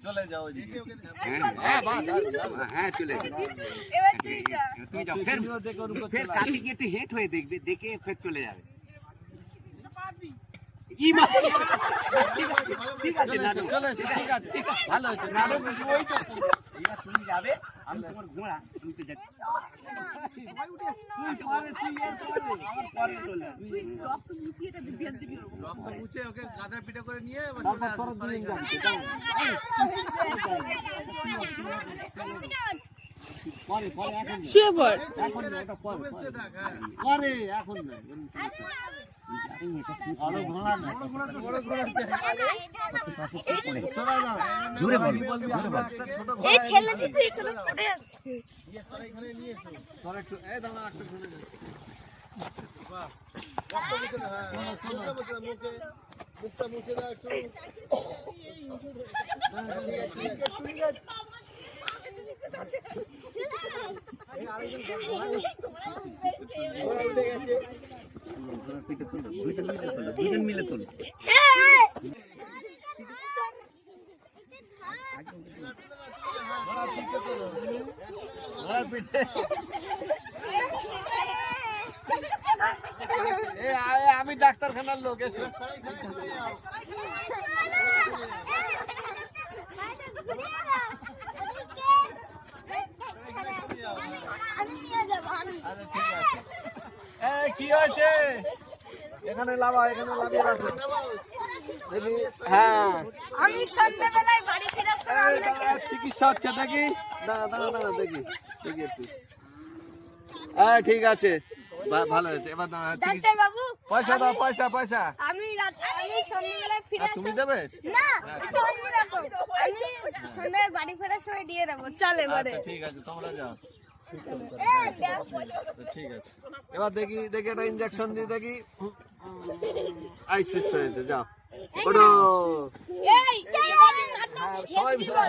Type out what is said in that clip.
চলে যাও তুই যাও ফের কাছে গিয়ে একটু হেঁট হয়ে দেখবে, দেখে ফের চলে যাবে। ঠিক আছে ভালো হয়েছে, তুমি যাবে, আমি তোমার ঘোড়া শুনতে যাচ্ছি। দুজন মিলে তোলো। আমি ডাক্তারখানার লোক এসে কি হয়েছে এখানে লাভা, এখানে লাভিয়ে রাখো দেখি। হ্যাঁ আমি সন্ধ্যাবেলায় বাড়ি ফেরার সময় চিকিৎসা হচ্ছে, দেখি দাঁড়া দাঁড়া দাঁড়া দেখি দেখি একটু। হ্যাঁ ঠিক আছে, ভালো হয়েছে। এবার ডাক্তার বাবু পয়সা দাও, পয়সা পয়সা আমি সন্ধ্যাবেলায় ফিরে আসছি। তুমি দেবে না, এটা অন্যরকম। আমি সন্ধ্যায় বাড়ি ফেরার সময় দিয়ে দেবো। চলে এবারে। আচ্ছা ঠিক আছে, তোমরা যাও। ঠিক আছে, এবার দেখি দেখি একটা ইনজেকশন দিয়ে দেখি। আই সুস্থ হয়েছে, যাও ওঠো। এই সবাই